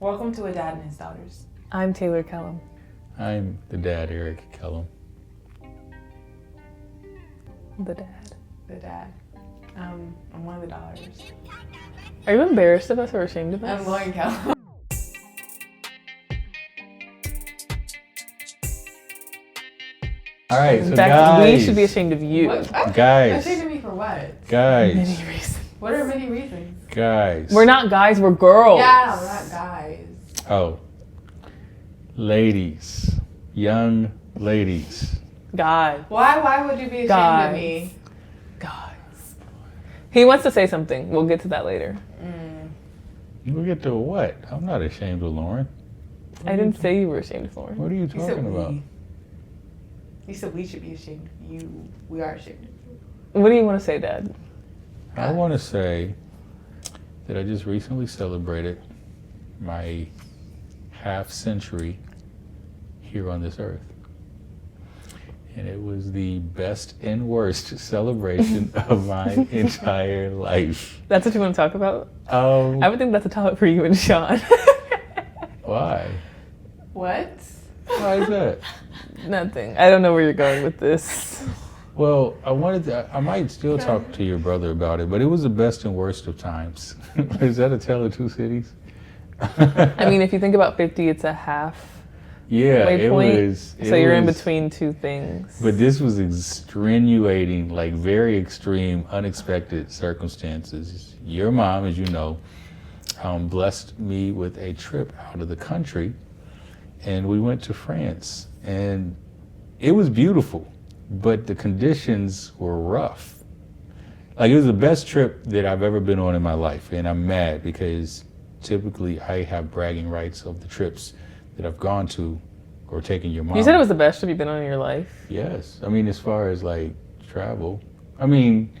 Welcome to A Dad and His Daughters. I'm Taylor Kellum. I'm the dad, Eric Kellum. The dad. The dad. I'm one of the daughters. Are you embarrassed of us or ashamed of us? I'm Lauren Kellum. All right, so In fact, guys. we should be ashamed of you. What? Guys. Ashamed of me for what? Guys. Many reasons. What are many reasons? Guys. We're not guys, we're girls. Yeah, we're not guys. Oh. Ladies. Young ladies. Guys. Why would you be ashamed of me? Guys. He wants to say something. We'll get to that later. We'll get to what? I'm not ashamed of Lauren. I didn't say you were ashamed of Lauren. What are you You said talking about? we. You said we should be ashamed of you. We are ashamed of you. What do you want to say, Dad? I want to say that I just recently celebrated my half century here on this earth. And it was the best and worst celebration of my entire life. That's what you want to talk about? I would think that's a topic for you and Sean. Why? What? Why is that? Nothing. I don't know where you're going with this. Well, I might still talk to your brother about it, but it was the best and worst of times. Is that a tale of two cities? I mean, if you think about 50, it's a half. Yeah, Waypoint, it was. So you're in between two things. But this was extenuating, like very extreme, unexpected circumstances. Your mom, as you know, blessed me with a trip out of the country, and we went to France, and it was beautiful, but the conditions were rough. Like, it was the best trip that I've ever been on in my life, and I'm mad because typically I have bragging rights of the trips that I've gone to or taken your mom. You said it was the best trip you've been on in your life. Yes. I mean, as far as like travel, I mean.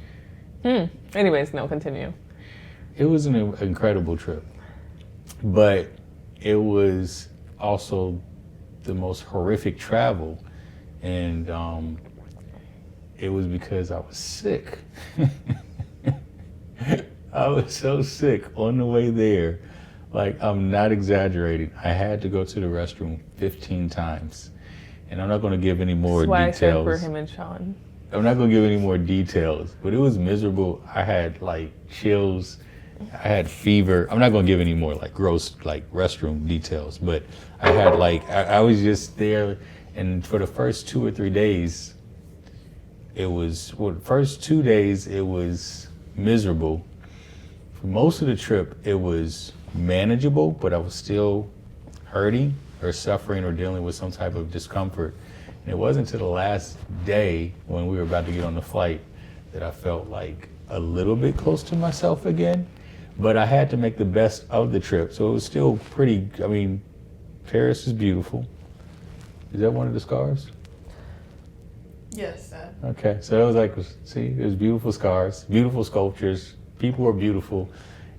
Anyways, no, continue. It was an incredible trip, but it was also the most horrific travel. And it was because I was sick. I was so sick on the way there. Like, I'm not exaggerating. I had to go to the restroom 15 times. And I'm not going to give any more That's why details. I said for him and Sean. I'm not going to give any more details, but it was miserable. I had like chills. I had fever. I'm not going to give any more like gross like restroom details, but I had like, I was just there. And for the first 2 or 3 days, first 2 days, it was miserable. For most of the trip, it was manageable, but I was still hurting or suffering or dealing with some type of discomfort. And it wasn't until the last day when we were about to get on the flight that I felt like a little bit close to myself again. But I had to make the best of the trip. So it was still pretty, I mean, Paris is beautiful. Is that one of the scars? Yes, Dad. Okay, so it was like, see, there's beautiful scars, beautiful sculptures, people were beautiful.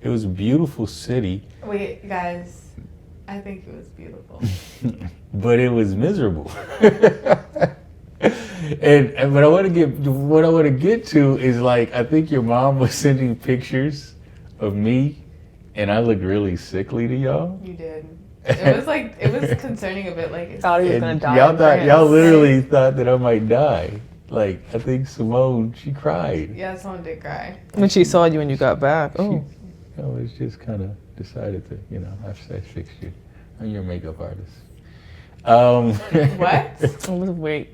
It was a beautiful city. Wait, guys. I think it was beautiful. But it was miserable. and what I want to get to is like, I think your mom was sending pictures of me and I looked really sickly to y'all. You did. It was like, it was concerning a bit. Like, Thought he was going to die. Y'all literally thought that I might die. Like, I think Simone, she cried. yeah, someone did cry. When she saw you when you got back. Oh. I was just kind of decided to, I fixed you. I'm your makeup artist. What? Wait.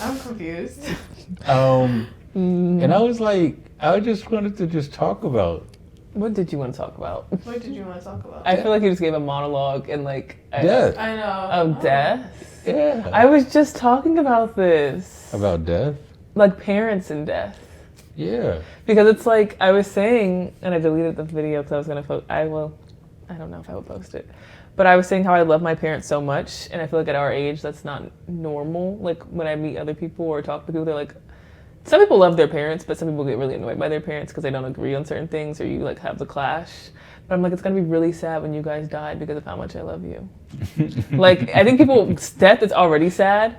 I'm confused. And I was like, I just wanted to just talk about. What did you want to talk about? What did you want to talk about? I feel like you just gave a monologue and like... Death. I know. Of death? Yeah. I was just talking about this. About death? Like parents and death. Yeah. Because it's like, I was saying, and I deleted the video because I was going to I don't know if I would post it. But I was saying how I love my parents so much, and I feel like at our age, that's not normal. Like when I meet other people or talk to people, they're like, some people love their parents, but some people get really annoyed by their parents because they don't agree on certain things or you like have the clash. But I'm like, it's gonna be really sad when you guys die because of how much I love you. Like, I think death is already sad,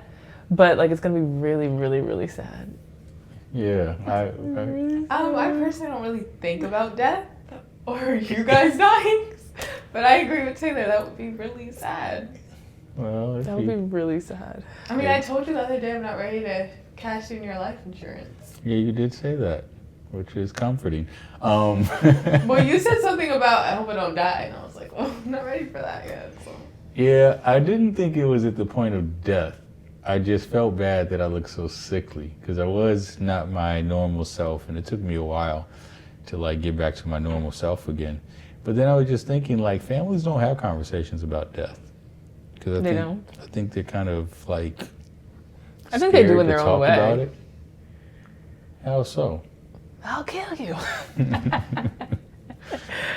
but like it's gonna be really, really, really sad. Yeah. I I personally don't really think about death or you guys dying. But I agree with Taylor. That would be really sad. Well, That would be really sad. I mean, I told you the other day I'm not ready to cash in your life insurance. Yeah, you did say that, which is comforting. Well, you said something about I hope I don't die, and I was like, well, I'm not ready for that yet. So. Yeah, I didn't think it was at the point of death. I just felt bad that I looked so sickly because I was not my normal self, and it took me a while to like get back to my normal self again. But then I was just thinking, like, families don't have conversations about death. Because I think they're kind of like. I think they do in their own way. About it. How so? I'll kill you.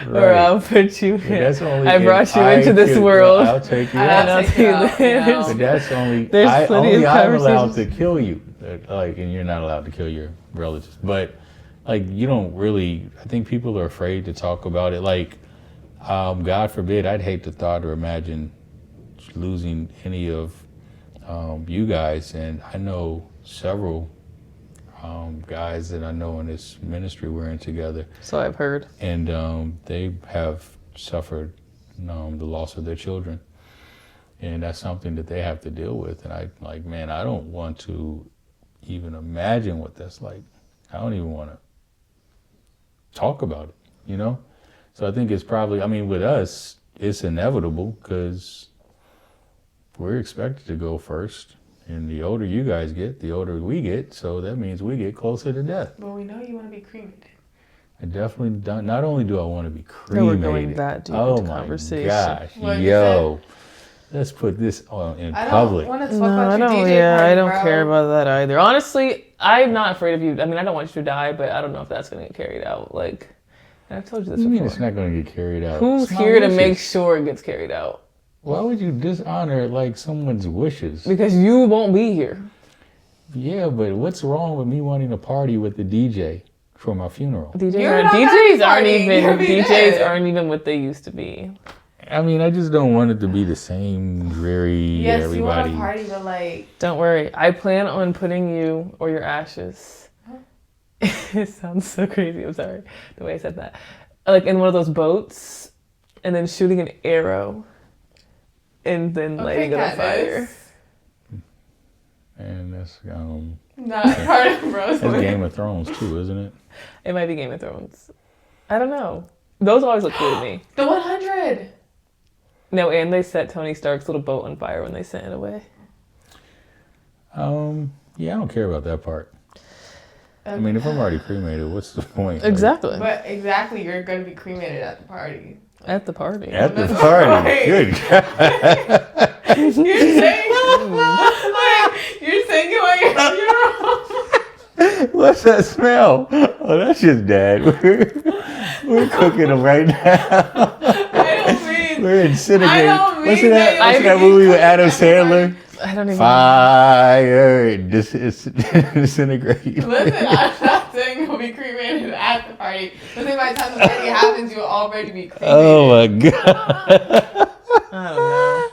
Right. Or I'll put you in. That's only I brought you into this world. I'll take you And I'll take you there. But that's only. There's plenty of I'm allowed to conversations. kill you, like, and you're not allowed to kill your relatives. But like, you don't really. I think people are afraid to talk about it. Like, God forbid, I'd hate the thought or imagine losing any of you guys. And I know several guys that I know in this ministry we're in together. So I've heard. And they have suffered the loss of their children. And that's something that they have to deal with. And I don't want to even imagine what that's like. I don't even want to talk about it, you know? So I think it's probably, I mean, with us, it's inevitable because we're expected to go first. And the older you guys get, the older we get. So that means we get closer to death. But we know you want to be cremated. I definitely don't. Not only do I want to be No, cremated. we're going that deep oh into my conversation. gosh, What you yo, let's put this on in I public. don't want to talk No, about I your don't. DJ Yeah, party, I don't bro. care about that either. Honestly, I'm not afraid of you. I mean, I don't want you to die, but I don't know if that's going to get carried out. Like, and I've told you this What do you mean before. it's not going to get carried out? Who's It's my here to wishes. make sure it gets carried out? Why would you dishonor like someone's wishes? Because you won't be here. Yeah, but what's wrong with me wanting to party with the DJ for my funeral? You're not DJs gonna aren't party. even You'll be DJs there. aren't even what they used to be. I mean, I just don't want it to be the same dreary Yes, everybody. you want to party, but like... Don't worry. I plan on putting you or your ashes. It sounds so crazy. I'm sorry the way I said that. Like in one of those boats, and then shooting an arrow, and then lighting it on fire. And that's Not part of bros. that's Game of Thrones too, isn't it? It might be Game of Thrones. I don't know. Those always look cool to me. The 100. No, and they set Tony Stark's little boat on fire when they sent it away. Yeah, I don't care about that part. I mean, if I'm already cremated, what's the point? Like, Exactly. But exactly, you're going to be cremated at the party. At the party. at the That's party. right. Good God. You're saying... Wait, you're saying it while you're at your What's that smell? Oh, that's just Dad. We're cooking them right now. I don't mean... We're incinerating. I don't mean What's that? that What's you're that movie with Adam cooking them Sandler? I don't even Fire and disintegrate. Listen, I'm not saying you'll be cremated at the party. The thing by the time the party happens, you'll already be cremated. Oh my God. I don't know.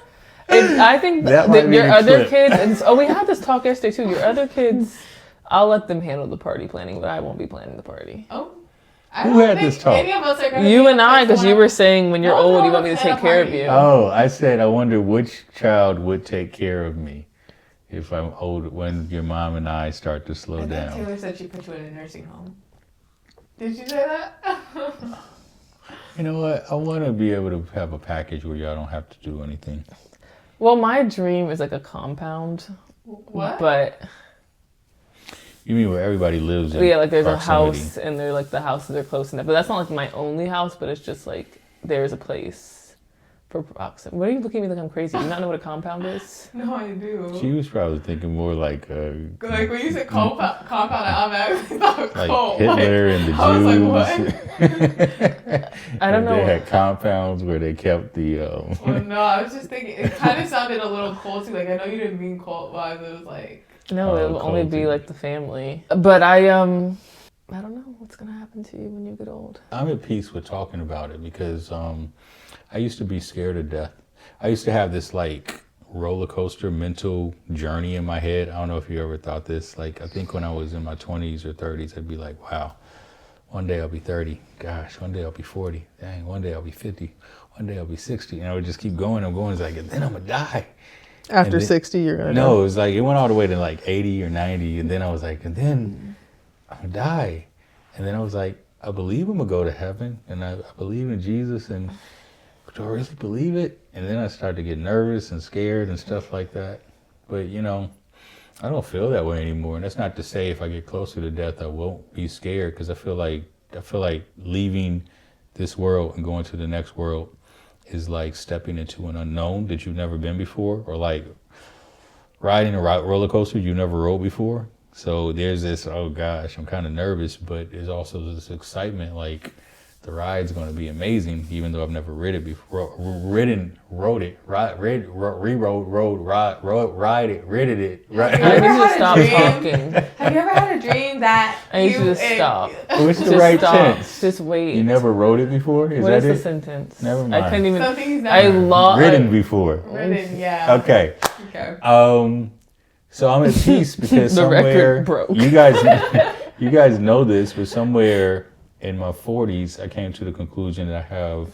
I think That might be your the other clip. kids, and we had this talk yesterday too. Your other kids, I'll let them handle the party planning, but I won't be planning the party. Oh. I Who don't had think this talk? Any of us are gonna You be and I, because you someone- were saying when you're No, old, no, you want me to it's take at a care of party. you. Oh, I said I wonder which child would take care of me if I'm old when your mom and I start to slow I think down. Taylor said she put you in a nursing home. Did you say that? You know what? I want to be able to have a package where y'all don't have to do anything. Well, my dream is like a compound, What? but You mean where everybody lives in yeah, like there's proximity. a house and they're like the houses are close enough. But that's not like my only house, but it's just like there's a place for proximity. What are you looking at me like I'm crazy? Do you not know what a compound is? No, I do. She was probably thinking more like Like when you said compound, I automatically thought like cold. Hitler and the I was Jews. I don't They know. had compounds where they kept the. Well, no, I was just thinking, it kind of sounded a little cold too. Like, I know you didn't mean cold wise. It was like, No, Oh, it'll only be culty. like the family. But I don't know what's gonna happen to you when you get old. I'm at peace with talking about it because I used to be scared of death. I used to have this like roller coaster mental journey in my head. I don't know if you ever thought this. Like, I think when I was in my 20s or 30s, I'd be like, wow, one day I'll be 30. Gosh, one day I'll be 40. Dang, one day I'll be 50. one day I'll be 60. And I would just keep going. I'm going. It's like, and then I'm going to die. After then, 60, you're going to No, it was like, it went all the way to like 80 or 90. And then I was like, and then I'm going to die. And then I was like, I believe I'm going to go to heaven. And I believe in Jesus. And do I really believe it? And then I started to get nervous and scared and stuff like that. But, you know, I don't feel that way anymore. And that's not to say if I get closer to death, I won't be scared, because I feel like leaving this world and going to the next world is like stepping into an unknown that you've never been before, or like riding a roller coaster you've never rode before. So there's this, oh gosh, I'm kind of nervous, but there's also this excitement, like the ride's going to be amazing, even though I've never rode it before. Ridden it. I need you to stop talking. Have you ever had a dream that I need you to stop. What's the Just right stop. tense? Just wait. You never rode it before? What is the sentence? Never mind. I couldn't even. Something he's I never lost. Ridden before. ridden, yeah. Okay. Okay. So I'm at peace because The somewhere record broke. you guys know this, but somewhere in my 40s, I came to the conclusion that I have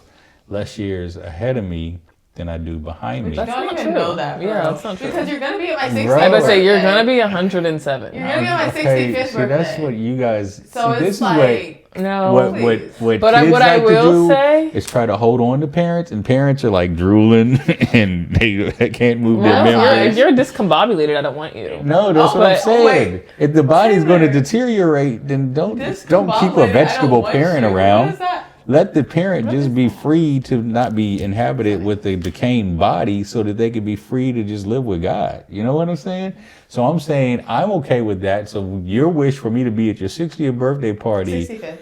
less years ahead of me than I do behind me. You That's don't not even true. know that, bro. Yeah, that's not true. Because you're going to be at my 60th Right. I was say you're birthday. gonna be 107. You're going to be at my 65th Okay, birthday. see, that's what you guys. So see, it's this like... No. what But kids what I like will to do say- is try to hold on to parents, and parents are like drooling and they can't move their No, memories. if you're discombobulated, I don't want you. No, that's what I'm but- saying. wait. If the body's going to Taylor. deteriorate, then don't keep a Discombobulated, vegetable I don't want parent you. What around. is that? Let the parent just be free to not be inhabited with a decaying body, so that they can be free to just live with God. You know what I'm saying? So I'm saying I'm okay with that. So your wish for me to be at your 60th birthday party, 65th.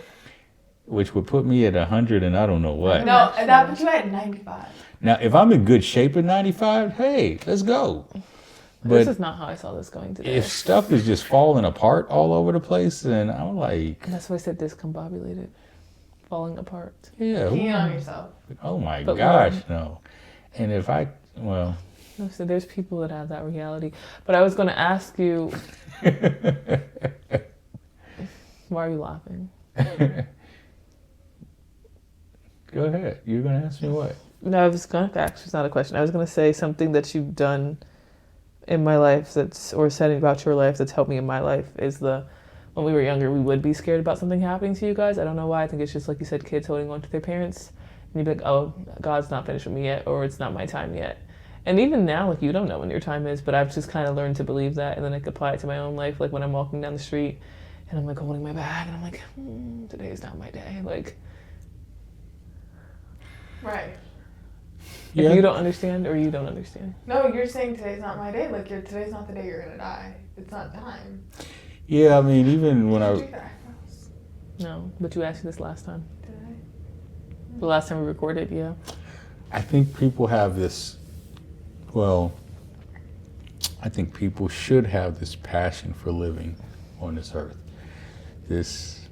which would put me at 100 and I don't know what. No, that put you at 95. Now, if I'm in good shape at 95, hey, let's go. This But is not how I saw this going today. if stuff is just falling apart all over the place, then I'm like, And that's why I said discombobulated, falling apart. yeah. Key on yourself. Oh my But gosh, Lord. no. And if I, well, No, so there's people that have that reality. But I was going to ask you, why are you laughing? go ahead. You're going to ask me what? No, I was going to actually, it's not a question. I was going to say something that you've done in my life or said about your life that's helped me in my life is when we were younger, we would be scared about something happening to you guys. I don't know why. I think it's just like you said, kids holding on to their parents. And you'd be like, oh, God's not finished with me yet, or it's not my time yet. And even now, like, you don't know when your time is, but I've just kind of learned to believe that, and then I can apply it to my own life. Like when I'm walking down the street and I'm like holding my bag and I'm like, today is not my day. Like, Right. if you don't understand or you don't understand. No, you're saying today's not my day. Like, today's not the day you're going to die. It's not time. Yeah, I mean, even when Did you I, do that? No, but you asked me this last time. Did I? The last time we recorded, yeah. I think people have this, well, I think people should have this passion for living on this earth. This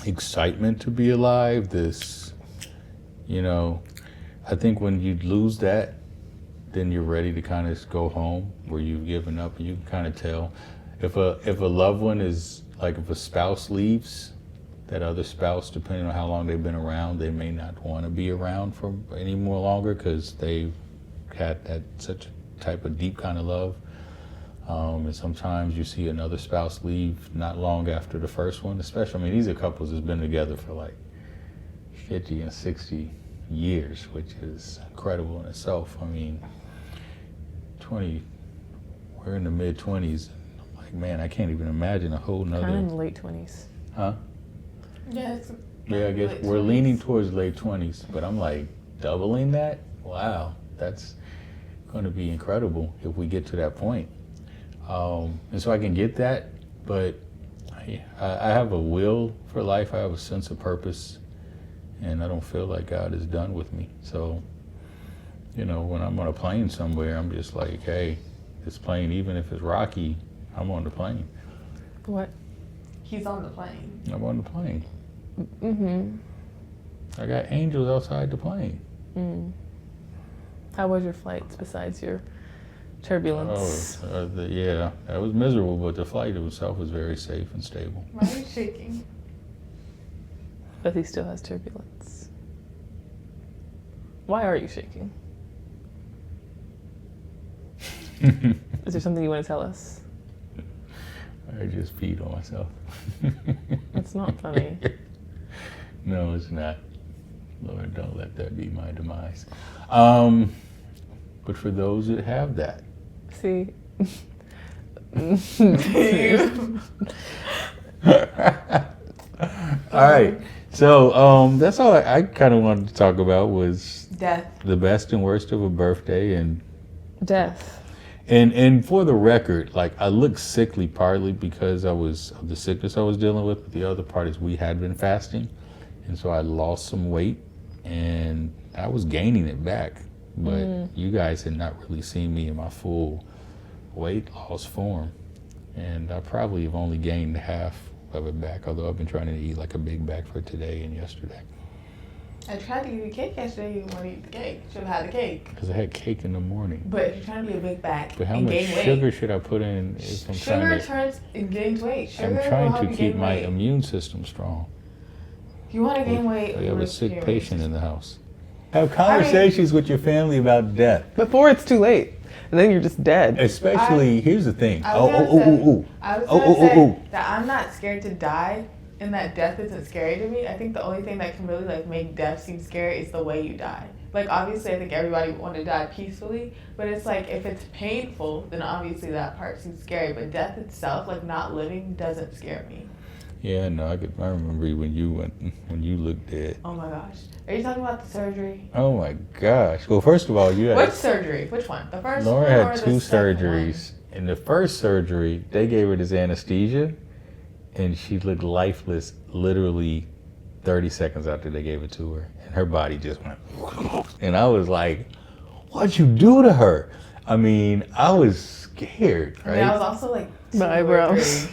excitement to be alive, this, you know, I think when you lose that, then you're ready to kind of go home where you've given up, and you can kind of tell. If a loved one is, like if a spouse leaves, that other spouse, depending on how long they've been around, they may not want to be around for any more longer because they've had that such a type of deep kind of love. And sometimes you see another spouse leave not long after the first one, especially, I mean, these are couples that's been together for like 50 and 60 years, which is incredible in itself. I mean, we're in the mid-20s. I'm like, man, I can't even imagine a whole nother. Kind of in the late 20s. Huh? Yeah, it's Yeah, I guess late we're 20s. leaning towards late 20s, but I'm like, doubling that? Wow, that's going to be incredible if we get to that point. And so I can get that, but I have a will for life. I have a sense of purpose, and I don't feel like God is done with me. So, you know, when I'm on a plane somewhere, I'm just like, hey, this plane, even if it's rocky, I'm on the plane. What? He's on the plane. I'm on the plane. Mm-hmm. I got angels outside the plane. Mm. How was your flights besides your turbulence? Yeah, that was miserable, but the flight itself was very safe and stable. Why are you shaking? But he still has turbulence. Why are you shaking? Is there something you want to tell us? I just peed on myself. It's not funny. No, it's not. Lord, don't let that be my demise. But for those that have that. See? All right. So that's all I kind of wanted to talk about was Death. the best and worst of a birthday and Death. And for the record, like I look sickly partly because of the sickness I was dealing with, but the other part is we had been fasting, and so I lost some weight and I was gaining it back. But you guys had not really seen me in my full weight loss form, and I probably have only gained half of it back, although I've been trying to eat like a big bag for today and yesterday. I tried to give you cake yesterday. You didn't want to eat the cake. Should have had the cake. Because I had cake in the morning. But you're trying to be a big bag But how and much gain weight. sugar should I put in if I'm Sugar trying to... turns and gains weight. Sugar I'm will trying help to you keep gain my weight. immune system strong. If you want to gain weight, We have a risk sick your patient immune in the house. Have conversations with your family about death. Before it's too late. And then you're just dead. Especially, here's the thing. I was gonna say that I'm not scared to die, and that death isn't scary to me. I think the only thing that can really like make death seem scary is the way you die. Like obviously, I think everybody would want to die peacefully, but it's like if it's painful, then obviously that part seems scary. But death itself, like not living, doesn't scare me. Yeah, no, I remember when you looked dead. Oh my gosh, are you talking about the surgery? Oh my gosh. Well, first of all, you had... Which surgery? Which one? The first Laura one had or two the second surgeries. In the first surgery, they gave her this anesthesia, and she looked lifeless literally 30 seconds after they gave it to her. And her body just went... And I was like, what'd you do to her? I mean, I was scared, right? I mean, I was also like... My eyebrows.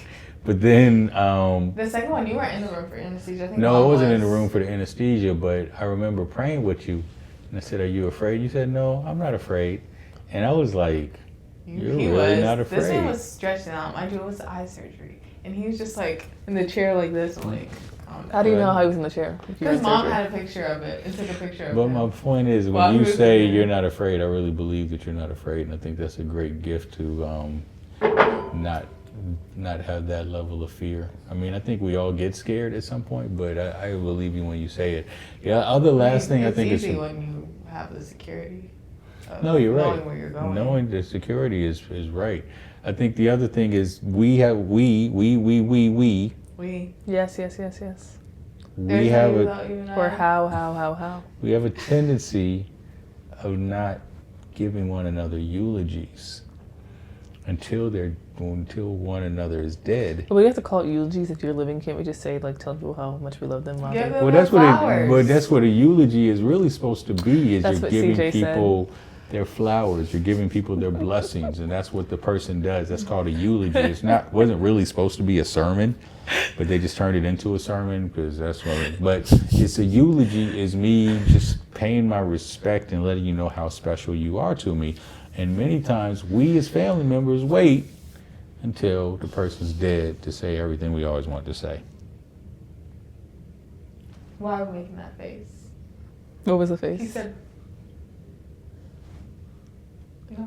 But then... The second one, you weren't in the room for anesthesia. I think No, I Mom wasn't in the was. room for the anesthesia, but I remember praying with you. And I said, are you afraid? You said, no, I'm not afraid. And I was like, you're He really was. not afraid. This one was stretched out. Mind you, it was eye surgery. And he was just like in the chair like this. I'm like, How do you know how he was in the chair? Because Mom had a picture of it and took a picture of it. But my point is, While when he you was say there. you're not afraid, I really believe that you're not afraid. And I think that's a great gift to not have that level of fear. I mean, I think we all get scared at some point, but I believe you when you say it. Yeah, other last thing I think it's is... easy when you have the security. No, you're right. Knowing where you're going. Knowing the security is right. I think the other thing is we Yes. we have a Or how? we have a tendency of not giving one another eulogies until one another is dead. But we have to call it eulogies if you're living. Can't we just say, like, tell people how much we love them? Love Give them? them Well, their that's flowers. that's what a eulogy is really supposed to be. Is That's you're what giving CJ said. people their flowers. You're giving people their blessings, and that's what the person does. That's called a eulogy. Wasn't really supposed to be a sermon, but they just turned it into a sermon because that's what. But it's a eulogy is me just paying my respect and letting you know how special you are to me. And many times we as family members wait until the person's dead to say everything we always want to say. Why are we making that face? What was the He face? said... Yeah.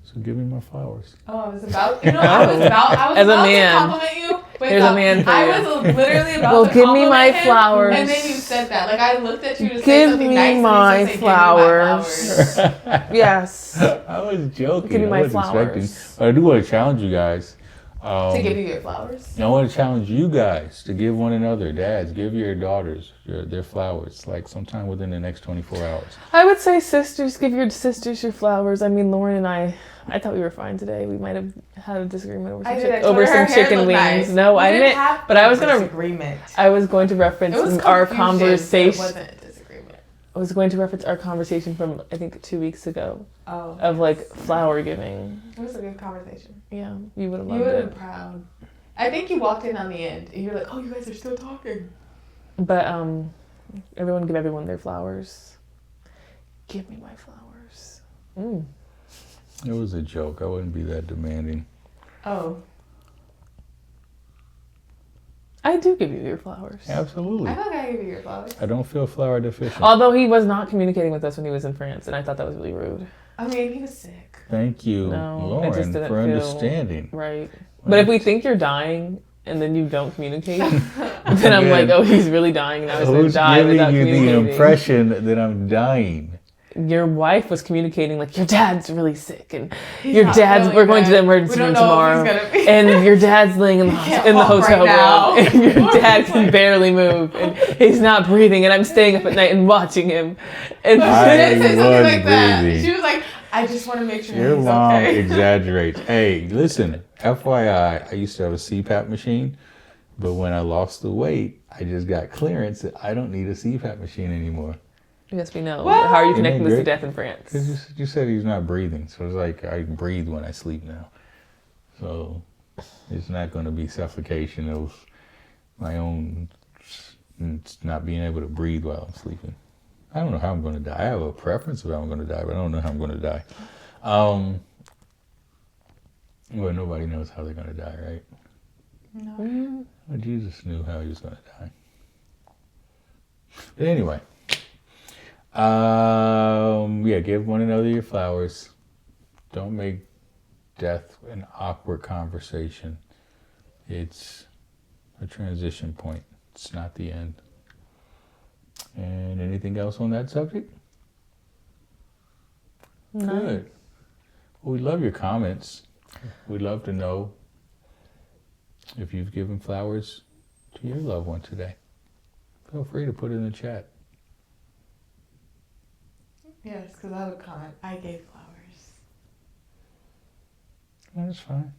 So give me my flowers. Oh, I was about, I was As a about man. to compliment you. But There's a man for I you. was literally about Well, to give me my compliment him, flowers. And then you said that. Like, I looked at you to say Give something me nice, my and you said, flowers. Give me my flowers. Yes. I was joking. Give me I my wasn't flowers. expecting. But I do want to challenge you guys. To give you your flowers. I want to challenge you guys to give one another, dads, give your daughters their flowers, like sometime within the next 24 hours. I would say sisters, give your sisters your flowers. I mean, Lauren and I thought we were fine today. We might have had a disagreement over I some, did. I told over her her some hair chicken looked wings. nice. No, We I didn't didn't. have But I was gonna. disagreement. I was going to reference It was our confusion, conversation. but it wasn't a disagreement. I was going to reference our conversation from I think 2 weeks ago Oh. of like flower giving. It was a good conversation. Yeah, you would have You loved would have it. been proud. I think you walked in on the end and you're like, oh, you guys are still talking. But everyone give everyone their flowers. Give me my flowers. It was a joke. I wouldn't be that demanding. Oh. I do give you your flowers. Absolutely. I feel like I give you your flowers. I don't feel flower deficient. Although he was not communicating with us when he was in France, and I thought that was really rude. I mean, he was sick. Thank you, No, it just Lauren, didn't for feel understanding. Right. But if we think you're dying and then you don't communicate, then I'm like, oh, he's really dying now. He's going to Who's die giving without you the communicating. impression that I'm dying? Your wife was communicating like, your dad's really sick, and He's your not dad's, feeling we're going to the good. emergency We don't room know tomorrow, if he's gonna be- and your dad's laying in the, can't in the walk hotel right now. room, and your dad can barely move, and he's not breathing, and I'm staying up at night and watching him. And I She didn't say something like that. breathing. She was like, I just want to make sure Your he's mom okay. exaggerates. Hey, listen, FYI, I used to have a CPAP machine, but when I lost the weight, I just got clearance that I don't need a CPAP machine anymore. yes, we know. What? How are you Isn't connecting that this to great? death in France? Because you said he's not breathing, so it's like I breathe when I sleep now. So it's not going to be suffocation of my own not being able to breathe while I'm sleeping. I don't know how I'm going to die. I have a preference of how I'm going to die, but I don't know how I'm going to die. Well, nobody knows how they're going to die, right? No. Well, Jesus knew how he was going to die. But anyway, yeah, give one another your flowers. Don't make death an awkward conversation. It's a transition point. It's not the end. And anything else on that subject? No. Good. Well, we love your comments. We'd love to know if you've given flowers to your loved one today. Feel free to put it in the chat. Yes, because I have a comment. I gave flowers. That's fine.